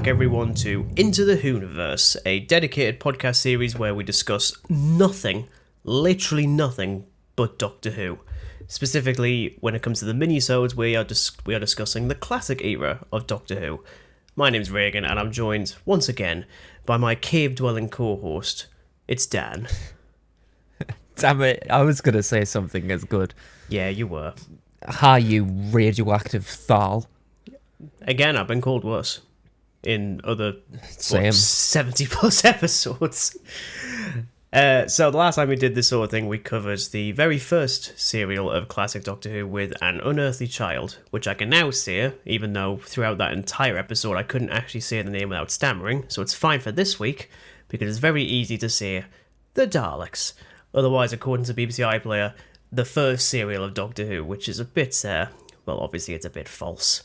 back, everyone, to Into the WHONIVERSE, a dedicated podcast series where we discuss nothing, literally nothing, but Doctor Who. Specifically, when it comes to the minisodes, we are discussing the classic era of Doctor Who. My name's Regan, and I'm joined, once again, by my cave-dwelling co-host. It's Dan. Damn it, I was going to say something as good. Yeah, you were. Hi, you radioactive Thal. Again, I've been called worse in other 70 plus episodes. So the last time we did this sort of thing, we covered the very first serial of classic Doctor Who with An Unearthly Child, which I can now say, even though throughout that entire episode I couldn't actually say the name without stammering, so it's fine for this week, because it's very easy to say The Daleks. Otherwise, according to BBC iPlayer, the first serial of Doctor Who, which is a bit, well, obviously it's a bit false.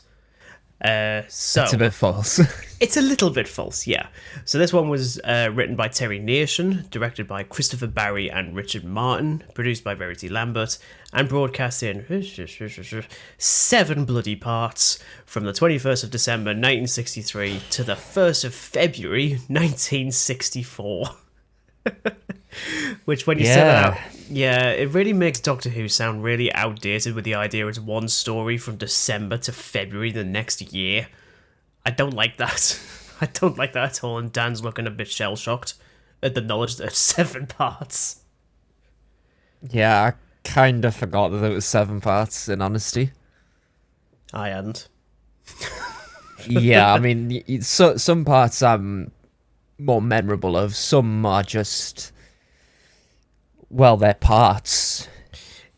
It's a bit false. It's a little bit false, yeah. So this one was written by Terry Nation, directed by Christopher Barry and Richard Martin, produced by Verity Lambert, and broadcast in 7 bloody parts from the 21st of December 1963 to the 1st of February 1964. Which, when you say that, yeah, it really makes Doctor Who sound really outdated with the idea it's one story from December to February the next year. I don't like that. I don't like that at all, and Dan's looking a bit shell-shocked at the knowledge that it's 7 parts. Yeah, I kind of forgot that it was 7 parts, in honesty. I hadn't. Yeah, I mean, some parts I'm more memorable of, some are just... well, they're parts.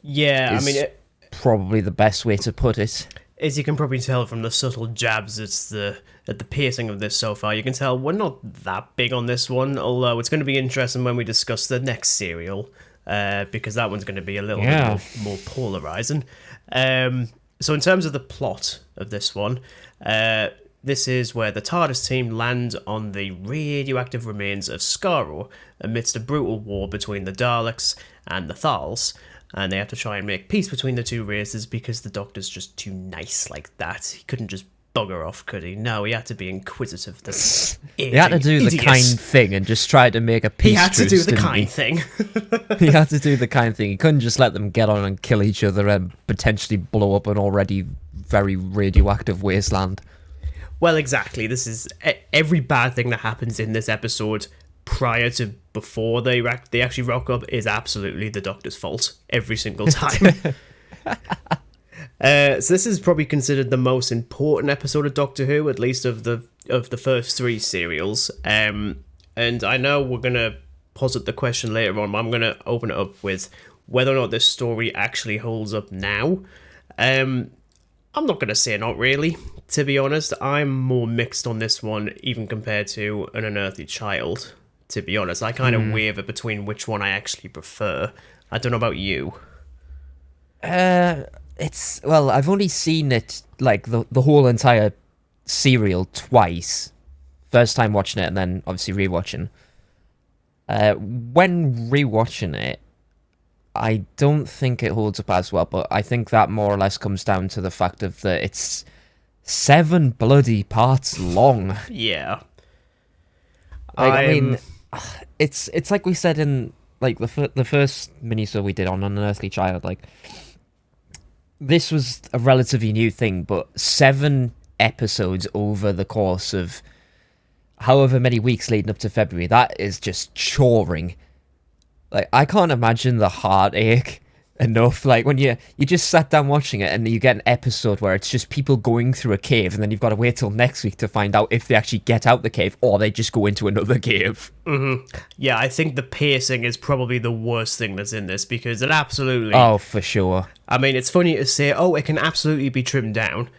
Yeah, I mean... probably the best way to put it. As you can probably tell from the subtle jabs at the pacing of this so far, you can tell we're not that big on this one, although it's going to be interesting when we discuss the next serial, because that one's going to be a little bit more polarising. So in terms of the plot of this one, this is where the TARDIS team land on the radioactive remains of Skaro amidst a brutal war between the Daleks and the Thals, and they have to try and make peace between the two races because the Doctor's just too nice like that. He couldn't just bugger off, could he? No, he had to be inquisitive. He had to do the kind thing and just try to make a peace He had to truce, do the kind thing. He had to do the kind thing. He couldn't just let them get on and kill each other and potentially blow up an already very radioactive wasteland. Well, exactly. This is every bad thing that happens in this episode prior to before they actually rock up is absolutely the Doctor's fault every single time. So this is probably considered the most important episode of Doctor Who, at least of the first 3 serials. And I know we're gonna posit the question later on, but I'm gonna open it up with whether or not this story actually holds up now. I'm not going to say not really, to be honest. I'm more mixed on this one, even compared to An Unearthly Child, to be honest. I kind of waver between which one I actually prefer. I don't know about you. Well, I've only seen it, like, the whole entire serial twice. First time watching it, and then, obviously, rewatching. When rewatching it, I don't think it holds up as well, but I think that more or less comes down to the fact of that it's 7 bloody parts long. Yeah. I mean, it's like we said in like the first minisode we did on An Unearthly Child. Like, this was a relatively new thing, but 7 episodes over the course of however many weeks leading up to February, that is just choring. Like, I can't imagine the heartache enough. Like, when you just sat down watching it and you get an episode where it's just people going through a cave, and then you've got to wait till next week to find out if they actually get out the cave or they just go into another cave. Mm-hmm. Yeah, I think the pacing is probably the worst thing that's in this, because it absolutely... Oh, for sure. I mean, it's funny to say, oh, it can absolutely be trimmed down.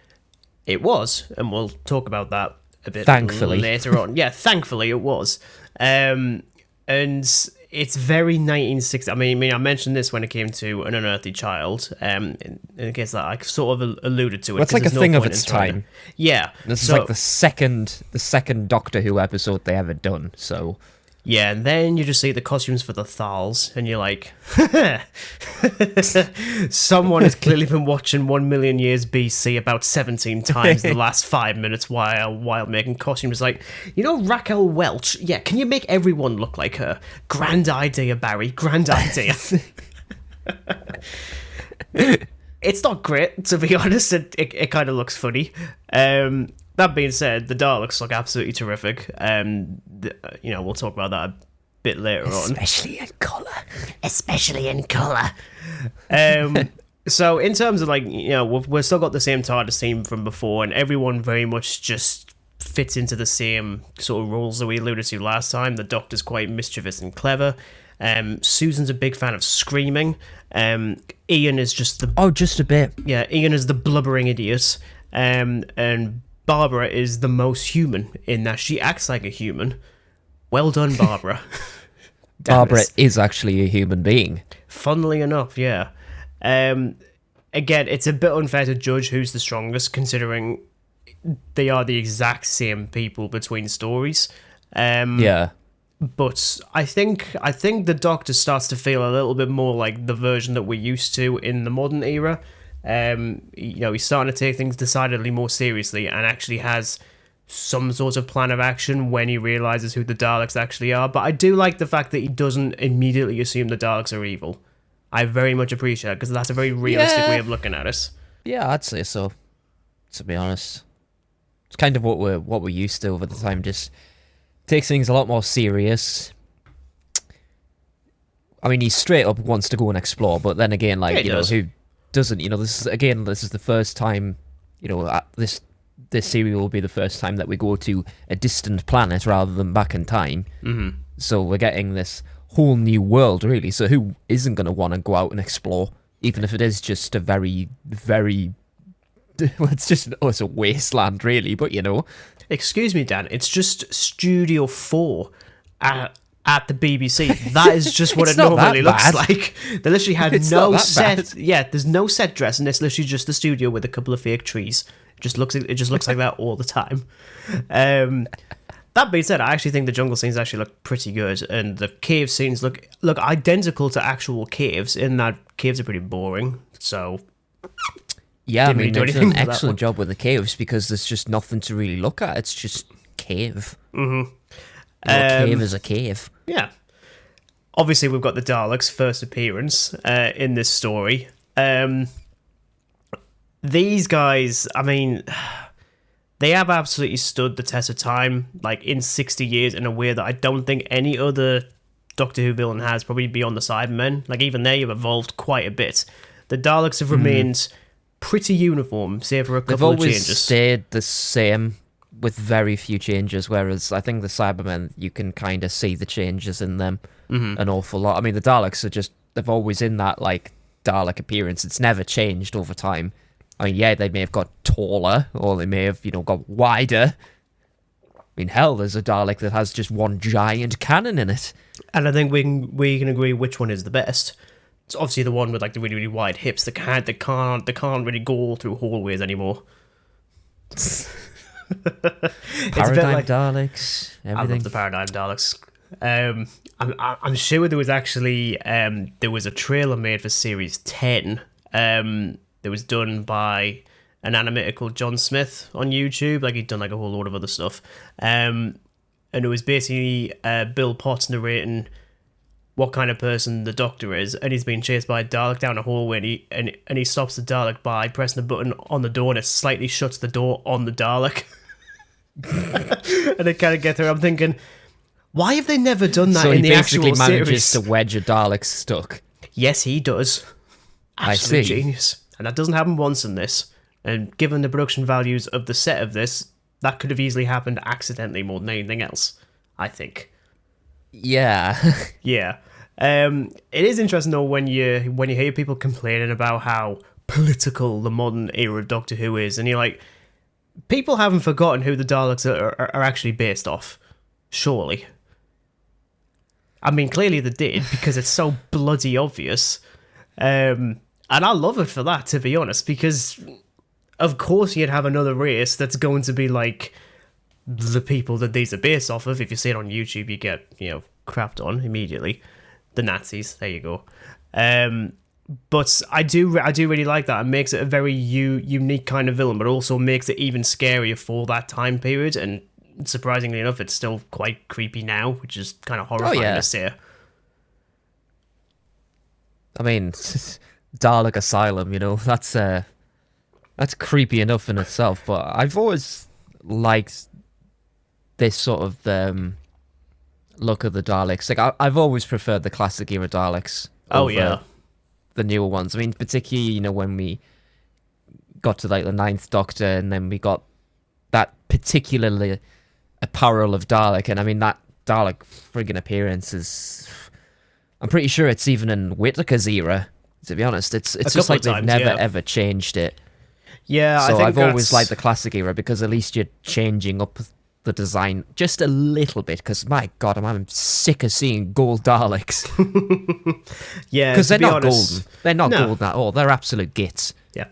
It was, and we'll talk about that a bit later on. Yeah, thankfully it was. And... it's very 1960s. I mean, I mentioned this when it came to An Unearthly Child, in case that I sort of alluded to it. Well, it's like a thing of its time. Yeah. This is like the second Doctor Who episode they ever done, so... Yeah, and then you just see the costumes for the Thals, and you're like, someone has clearly been watching 1 million years BC about 17 times in the last 5 minutes while making costumes. Like, Raquel Welch? Yeah, can you make everyone look like her? Grand idea, Barry. Grand idea. It's not great, to be honest. It kind of looks funny. That being said, the Daleks look absolutely terrific. We'll talk about that a bit later on. Especially in colour. So in terms of we've still got the same TARDIS theme from before, and everyone very much just fits into the same sort of roles that we alluded to last time. The Doctor's quite mischievous and clever. Susan's a big fan of screaming. Ian is just just a bit. Yeah, Ian is the blubbering idiot. And Barbara is the most human in that she acts like a human. Well done, Barbara. Barbara is actually a human being. Funnily enough, yeah. Again, it's a bit unfair to judge who's the strongest, considering they are the exact same people between stories. Yeah. But I think the Doctor starts to feel a little bit more like the version that we're used to in the modern era. He's starting to take things decidedly more seriously and actually has some sort of plan of action when he realizes who the Daleks actually are. But I do like the fact that he doesn't immediately assume the Daleks are evil. I very much appreciate it, because that's a very realistic way of looking at it. Yeah, I'd say so, to be honest. It's kind of what we're used to over the time. Just takes things a lot more serious. I mean, he straight up wants to go and explore, but then again, who doesn't? This is the first time, this series will be the first time that we go to a distant planet rather than back in time. Mm-hmm. So we're getting this whole new world, really. So who isn't going to want to go out and explore, even if it is just a very, very... it's a wasteland, really, but Excuse me, Dan, it's just Studio 4 at the BBC. That is just what it normally looks like. They literally had no set... Yeah, there's no set dress, and it's literally just the studio with a couple of fake trees. It just looks like that all the time. That being said, I actually think the jungle scenes actually look pretty good, and the cave scenes look identical to actual caves, in that caves are pretty boring, so... Yeah, I mean, they've done an excellent job with the caves, because there's just nothing to really look at. It's just cave. Mm-hmm. Cave is a cave. Yeah. Obviously, we've got the Daleks' first appearance in this story. These guys, I mean... They have absolutely stood the test of time, in 60 years, in a way that I don't think any other Doctor Who villain has, probably beyond the Cybermen. Even they have evolved quite a bit. The Daleks have remained pretty uniform, save for a couple of changes. They've always stayed the same, with very few changes, whereas I think the Cybermen, you can kind of see the changes in them an awful lot. I mean, the Daleks they've always in that, Dalek appearance. It's never changed over time. I mean, yeah, they may have got taller, or they may have, got wider. I mean, hell, there's a Dalek that has just one giant cannon in it. And I think we can agree which one is the best. It's obviously the one with the really, really wide hips. They can't really go through hallways anymore. Paradigm Daleks, everything. I love the Paradigm Daleks. I'm sure there was actually there was a trailer made for Series 10. That was done by an animator called John Smith on YouTube. He'd done a whole load of other stuff. And it was basically Bill Potts narrating what kind of person the Doctor is, and he's being chased by a Dalek down a hallway, and he stops the Dalek by pressing the button on the door, and it slightly shuts the door on the Dalek. And it kind of gets through. I'm thinking, why have they never done that in the actual series? So he basically manages to wedge a Dalek stuck. Yes, he does. Absolute I see. Genius. And that doesn't happen once in this. And given the production values of the set of this, that could have easily happened accidentally more than anything else, I think. Yeah. Yeah. It is interesting, though, when you hear people complaining about how political the modern era of Doctor Who is, and you're like, people haven't forgotten who the Daleks are actually based off. Surely. I mean, clearly they did, because it's so bloody obvious. And I love it for that, to be honest, because of course you'd have another race that's going to be the people that these are based off of. If you see it on YouTube, you get, crapped on immediately. The Nazis, there you go. But I do really like that. It makes it a very unique kind of villain, but also makes it even scarier for that time period. And surprisingly enough, it's still quite creepy now, which is kind of horrifying to see. I mean, Dalek Asylum, that's creepy enough in itself. But I've always liked this sort of look of the Daleks. Like I've always preferred the classic era Daleks. The newer ones. I mean, particularly, when we got to like the Ninth Doctor, and then we got that particularly apparel of Dalek, and I mean that Dalek friggin' appearance is. I'm pretty sure it's even in Whittaker's era. To be honest, it's just like they've never ever changed it. Yeah, so I've always liked the classic era because at least you're changing up the design just a little bit, because my god, I'm sick of seeing gold Daleks. Yeah, because they're not golden. They're not golden at all. They're absolute gits. Yeah.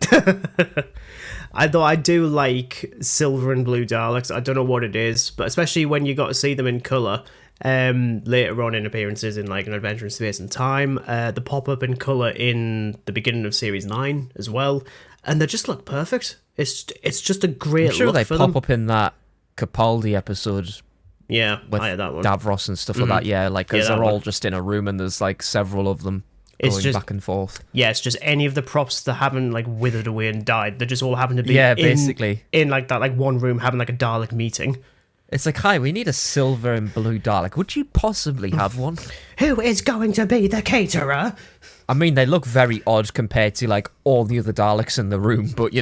Although I do like silver and blue Daleks. I don't know what it is, but especially when you got to see them in colour later on in appearances in like An Adventure in Space and Time, the pop up in colour in the beginning of Series 9 as well, and they just look perfect. It's just a great look they for pop them. Up in that Capaldi episode, with I had that one. Davros and stuff like that. Yeah, like because they're all just in a room and there's like several of them going back and forth. Yeah, it's just any of the props that haven't like withered away and died. They just all happen to be basically in like that like one room having like a Dalek meeting. It's like, hi, we need a silver and blue Dalek. Would you possibly have one? Who is going to be the caterer? I mean, they look very odd compared to like all the other Daleks in the room, but they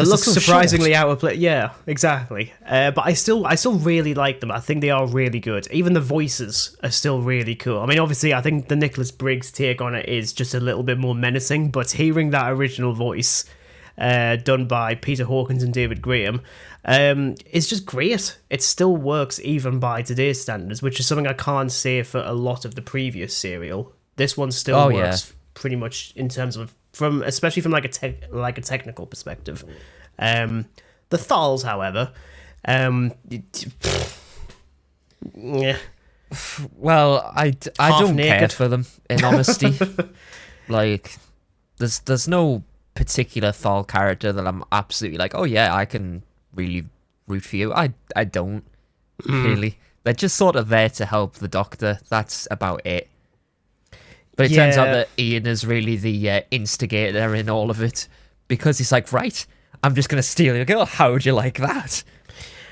look surprisingly out of place. Yeah, exactly. But I still really like them. I think they are really good. Even the voices are still really cool. I mean, obviously, I think the Nicholas Briggs take on it is just a little bit more menacing, but hearing that original voice done by Peter Hawkins and David Graham is just great. It still works even by today's standards, which is something I can't say for a lot of the previous serial. This one still works pretty much in terms of especially from like a technical perspective. The Thals, however, yeah. Well, I don't care for them, in honesty. Like, there's no particular Thal character that I'm absolutely like, oh yeah, I can really root for you. I don't really. They're just sort of there to help the Doctor. That's about it. But it turns out that Ian is really the instigator in all of it, because he's like, right, I'm just going to steal your girl. How would you like that?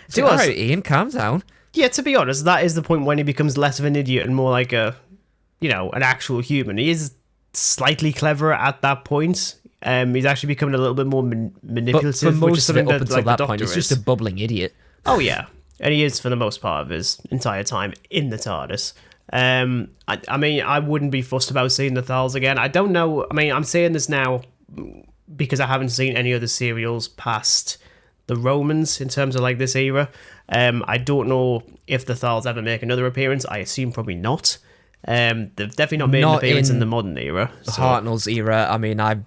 So, all right, Ian, calm down. Yeah, to be honest, that is the point when he becomes less of an idiot and more like an actual human. He is slightly cleverer at that point. He's actually becoming a little bit more manipulative. But for most which is something of it, up that, until that point, he's just a bubbling idiot. Oh, yeah. And he is for the most part of his entire time in the TARDIS. I mean, I wouldn't be fussed about seeing the Thals again. I don't know. I mean, I'm saying this now because I haven't seen any other serials past the Romans in terms of like this era. I don't know if the Thals ever make another appearance. I assume probably not. They've definitely not made an appearance in the modern era. Hartnell's era. I mean, I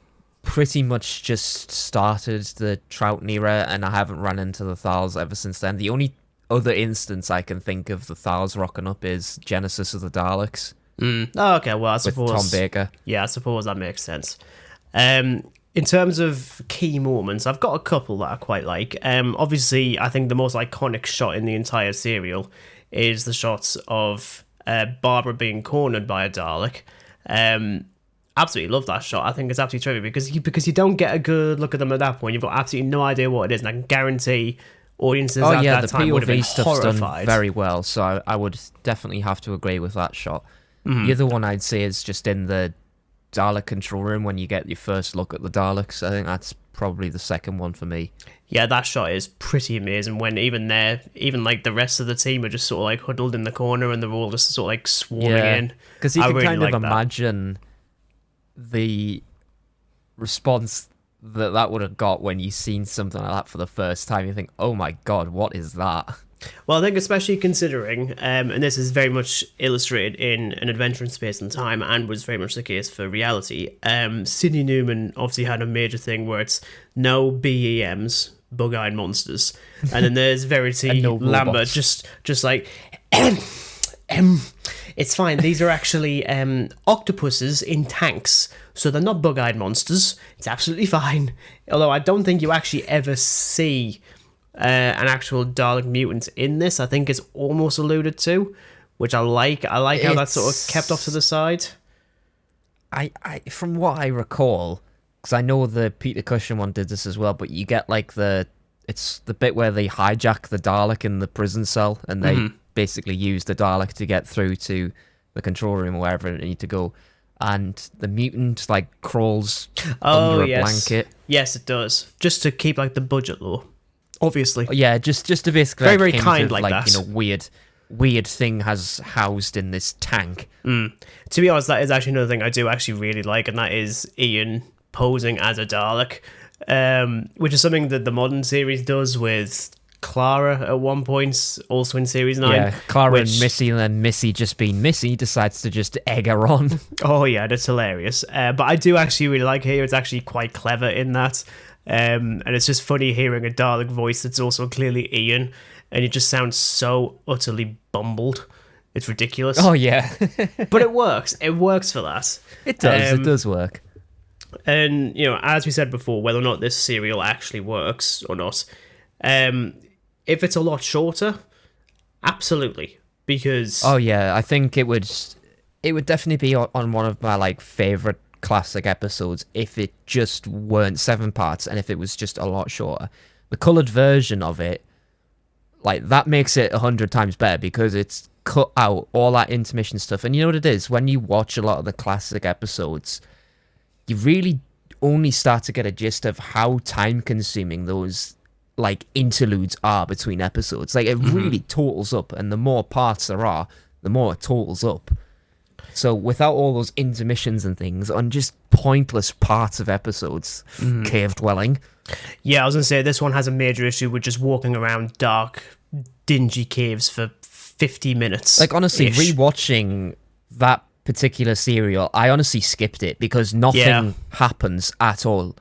pretty much just started the Troughton era, and I haven't run into the Thals ever since then. The only other instance I can think of the Thals rocking up is Genesis of the Daleks. Oh, okay, well, I suppose... With Tom Baker. Yeah, I suppose that makes sense. In terms of key moments, I've got a couple that I quite like. Obviously, I think the most iconic shot in the entire serial is the shots of Barbara being cornered by a Dalek. Absolutely love that shot. I think it's absolutely terrific because you don't get a good look at them at that point. You've got absolutely no idea what it is, and I can guarantee audiences at that time would have been horrified. Done very well, so I would definitely have to agree with that shot. The other one I'd say is just in the Dalek control room when you get your first look at the Daleks. I think that's probably the second one for me. Yeah, that shot is pretty amazing when even like the rest of the team are just sort of like huddled in the corner and they're all just sort of like swarming in. Because you can really kind of imagine the response that would have got when you seen something like that for the first time. You think, oh my god, what is that? Well, I think especially considering, and this is very much illustrated in An Adventure in Space and Time and was very much the case for reality, Sydney Newman obviously had a major thing where it's no B.E.Ms, bug-eyed monsters, and then there's Verity no Lambert just like It's fine. These are actually octopuses in tanks, so they're not bug-eyed monsters. It's absolutely fine. Although I don't think you actually ever see an actual Dalek mutant in this. I think it's almost alluded to, which I like. I like how that's sort of kept off to the side. I from what I recall, because I know the Peter Cushing one did this as well, but you get like it's the bit where they hijack the Dalek in the prison cell, and they basically use the Dalek to get through to the control room or wherever they need to go, and the mutant like crawls under a blanket. Yes, it does, just to keep like the budget low. Obviously, yeah, just to basically very kind like that. You know, weird thing has housed in this tank. To be honest, that is actually another thing I do actually really like, and that is Ian posing as a Dalek, which is something that the modern series does with Clara at one point, also in Series 9. Yeah, Clara and Missy, and then Missy, just being Missy, decides to just egg her on. Oh yeah, that's hilarious. But I do actually really like here. It's actually quite clever in that. And it's just funny hearing a Dalek voice that's also clearly Ian, and it just sounds so utterly bumbled. It's ridiculous. Oh yeah. But it works. It works for that. It does. It does work. And, you know, as we said before, whether or not this serial actually works or not, if it's a lot shorter, absolutely. Because... Oh yeah, I think it would definitely be on one of my, like, favourite classic episodes if it just weren't 7 parts and if it was just a lot shorter. The coloured version of it, like, that makes it 100 times better because it's cut out all that intermission stuff. And you know what it is? When you watch a lot of the classic episodes, you really only start to get a gist of how time-consuming those, like, interludes are between episodes. Like, it really totals up, and the more parts there are, the more it totals up. So without all those intermissions and things on just pointless parts of episodes, cave dwelling. Yeah, I was going to say, this one has a major issue with just walking around dark, dingy caves for 50 minutes. Like, honestly, rewatching that particular serial, I honestly skipped it because nothing happens at all.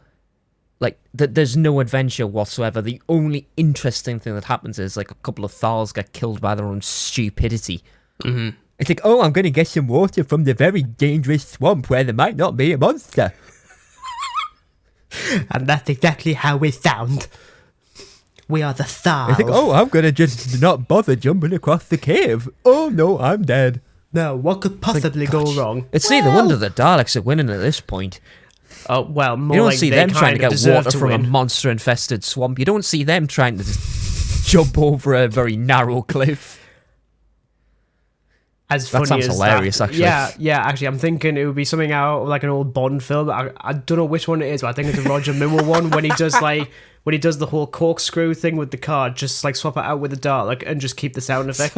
Like, there's no adventure whatsoever. The only interesting thing that happens is, like, a couple of Thals get killed by their own stupidity. It's like, oh, I'm going to get some water from the very dangerous swamp where there might not be a monster. And that's exactly how we sound. We are the Thals. I think, oh, I'm going to just not bother jumping across the cave. Oh, no, I'm dead. No, what could possibly go wrong? It's no wonder the Daleks are winning at this point. Oh, well, more you don't like see they them trying to get water to from win. a monster-infested swamp. You don't see them trying to just jump over a very narrow cliff. As funny that sounds as hilarious, that. actually. Yeah, actually, I'm thinking it would be something out of like an old Bond film. I don't know which one it is, but I think it's a Roger Moore one when he does the whole corkscrew thing with the card, just like swap it out with the Dalek and just keep the sound effect.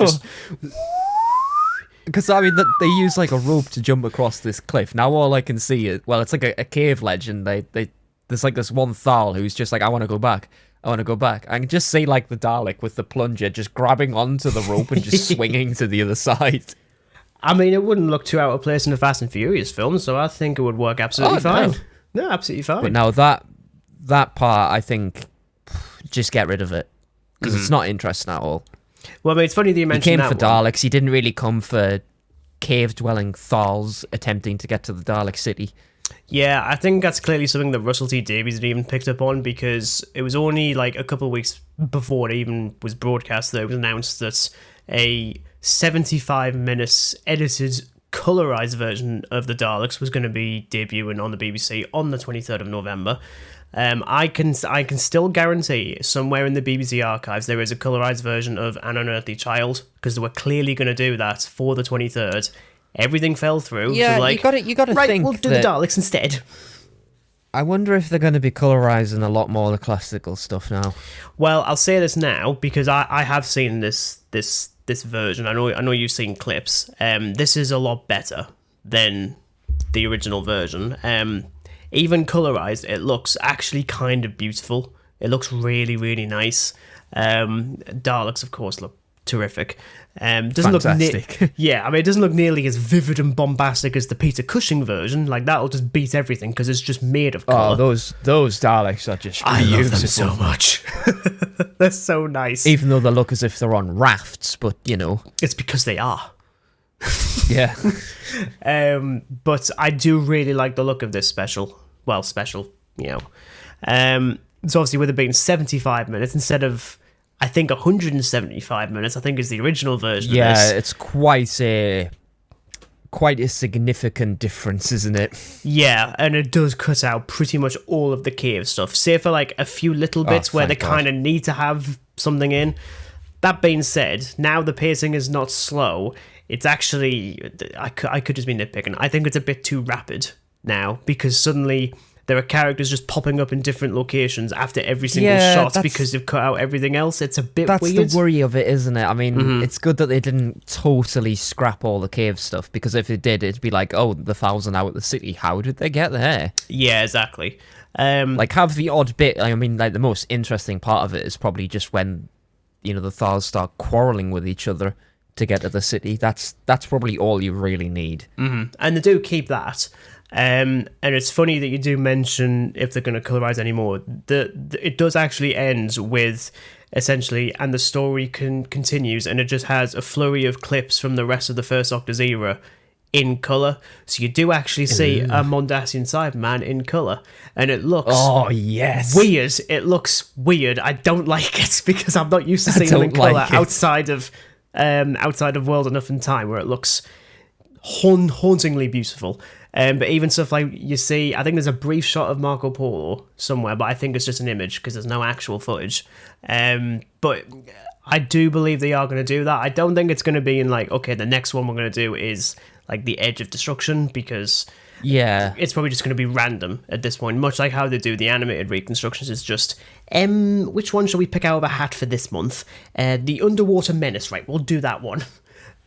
Because, I mean, they use, like, a rope to jump across this cliff. Now all I can see is, well, it's like a cave ledge, and there's, like, this one Thal who's just like, I want to go back. I want to go back. I can just see, like, the Dalek with the plunger just grabbing onto the rope and just swinging to the other side. I mean, it wouldn't look too out of place in a Fast and Furious film, so I think it would work absolutely fine. No, absolutely fine. But now that part, I think, just get rid of it. Because it's not interesting at all. Well, I mean, it's funny that you mentioned that. He came for Daleks. He didn't really come for cave-dwelling Thals attempting to get to the Dalek city. Yeah, I think that's clearly something that Russell T Davies had even picked up on, because it was only like a couple of weeks before it even was broadcast that it was announced that a 75 minutes edited colorized version of the Daleks was going to be debuting on the BBC on the 23rd of November. I can still guarantee somewhere in the BBC archives there is a colorized version of An Unearthly Child, because they were clearly going to do that for the 23rd. Everything fell through. Yeah, so like, you got to right, think we'll do the Daleks instead. I wonder if they're going to be colorizing a lot more of the classical stuff now. Well, I'll say this now because I have seen this version. I know you've seen clips. This is a lot better than the original version. Even colorized, it looks actually kind of beautiful. It looks really, really nice. Daleks, of course, look terrific. Doesn't Fantastic. look yeah, I mean, it doesn't look nearly as vivid and bombastic as the Peter Cushing version. Like, that'll just beat everything because it's just made of colour. Oh, those Daleks are just I beautiful. love them so much. They're so nice. Even though they look as if they're on rafts, but, you know. It's because they are. Yeah. But I do really like the look of this special. Well, special, you know. So obviously with it being 75 minutes instead of, I think, 175 minutes, I think is the original version of this. Yeah, it's quite a significant difference, isn't it? Yeah, and it does cut out pretty much all of the cave stuff, save for like a few little bits where they kind of need to have something in. That being said, now the pacing is not slow. It's actually, I could just be nitpicking. I think it's a bit too rapid now, because suddenly there are characters just popping up in different locations after every single shot because they've cut out everything else. It's a bit weird. That's the worry of it, isn't it? I mean, it's good that they didn't totally scrap all the cave stuff, because if it did, it'd be like, oh, the Thals are now at the city. How did they get there? Yeah, exactly. Like, have the odd bit. I mean, like, the most interesting part of it is probably just when, you know, the Thals start quarrelling with each other to get to the city. That's probably all you really need. And they do keep that. And it's funny that you do mention if they're going to colorize anymore. It does actually end with essentially, and the story continues, and it just has a flurry of clips from the rest of the First Doctor's era in color. So you do actually see a Mondasian Cyberman in color, and it looks weird. It looks weird. I don't like it because I'm not used to seeing them in color outside of World Enough in Time, where it looks hauntingly beautiful. But even stuff like you see, I think there's a brief shot of Marco Polo somewhere, but I think it's just an image because there's no actual footage. But I do believe they are going to do that. I don't think it's going to be in like, okay, the next one we're going to do is like the Edge of Destruction, because it's probably just going to be random at this point, much like how they do the animated reconstructions. It's just, which one shall we pick out of a hat for this month? The Underwater Menace, right, we'll do that one.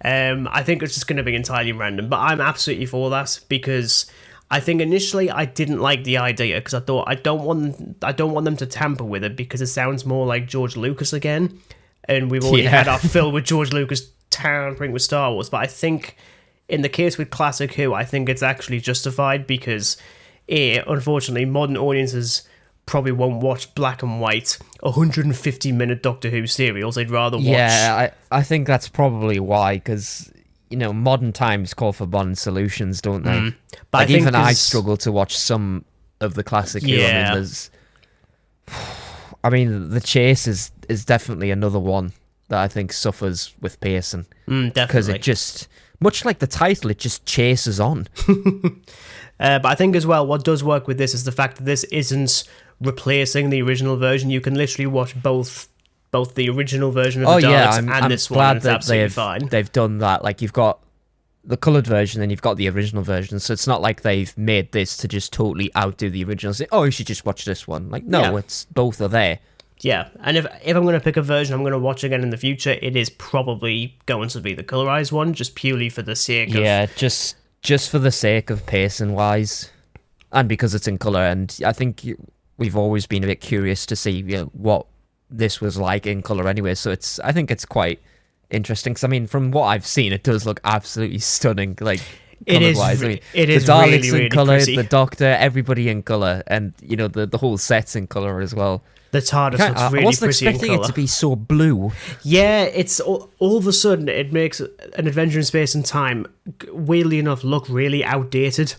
I think it's just going to be entirely random, but I'm absolutely for that, because I think initially I didn't like the idea, because I thought I don't want them to tamper with it, because it sounds more like George Lucas again, and we've already had our fill with George Lucas tampering with Star Wars. But I think in the case with Classic Who, I think it's actually justified, because unfortunately modern audiences probably won't watch black and white 150-minute Doctor Who serials. They'd rather watch... Yeah, I think that's probably why, because, you know, modern times call for modern solutions, don't they? But like, even I struggle to watch some of the Classic Who. I mean, The Chase is definitely another one that I think suffers with pacing. Definitely. Because it just, much like the title, it just chases on. But I think as well, what does work with this is the fact that this isn't replacing the original version. You can literally watch both the original version of the Daleks and this one, and it's absolutely fine. They've done that. Like, you've got the coloured version and you've got the original version, so it's not like they've made this to just totally outdo the original. Say, oh, you should just watch this one. Like, no, it's both are there. Yeah, and if I'm going to pick a version I'm going to watch again in the future, it is probably going to be the colorized one, just purely for the sake of... Yeah, just for the sake of pacing-wise, and because it's in colour. And I think we've always been a bit curious to see, you know, what this was like in colour anyway, so I think it's quite interesting, because I mean, from what I've seen, it does look absolutely stunning, like, colour-wise. It is the Daleks really, really in colour, pretty. the Doctor, everybody in colour, and, you know, the whole set's in colour as well. The TARDIS looks really pretty in colour. I wasn't expecting it to be so blue. Yeah, it's all of a sudden it makes An Adventure in Space and Time, weirdly enough, look really outdated.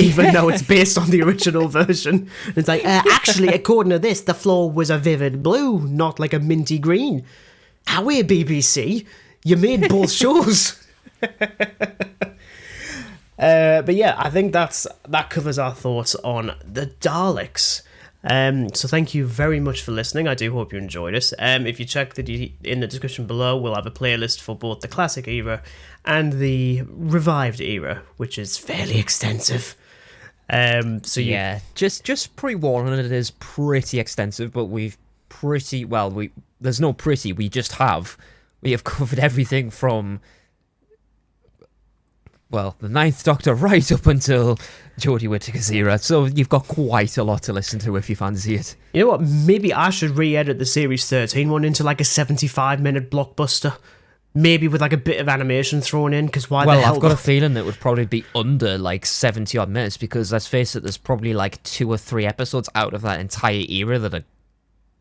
Even though it's based on the original version. It's like, actually, according to this, the floor was a vivid blue, not like a minty green. Howie, BBC, you made both shows. But yeah, I think that covers our thoughts on the Daleks. So thank you very much for listening. I do hope you enjoyed it. If you check in the description below, we'll have a playlist for both the classic era and the revived era, which is fairly extensive. Just pre-warning, it is pretty extensive, but there's no pretty, we have covered everything from, well, the Ninth Doctor right up until Jodie Whittaker's era, so you've got quite a lot to listen to if you fancy it. You know what, maybe I should re-edit the Series 13 one into like a 75-minute blockbuster, maybe with like a bit of animation thrown in, because why the hell... Well, I've got a feeling it would probably be under like 70-odd minutes, because let's face it, there's probably like 2 or 3 episodes out of that entire era that are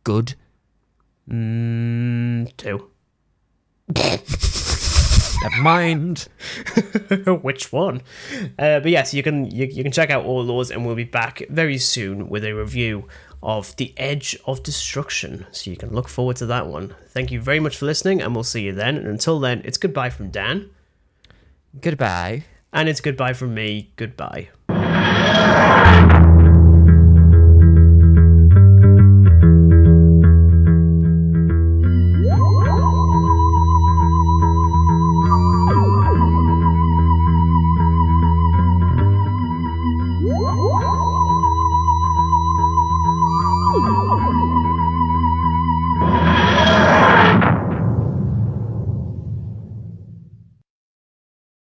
good. 2. Never mind. Which one? But yes, you can check out all those, and we'll be back very soon with a review of The Edge of Destruction. So you can look forward to that one. Thank you very much for listening, and we'll see you then. And until then, it's goodbye from Dan. Goodbye. And it's goodbye from me. Goodbye.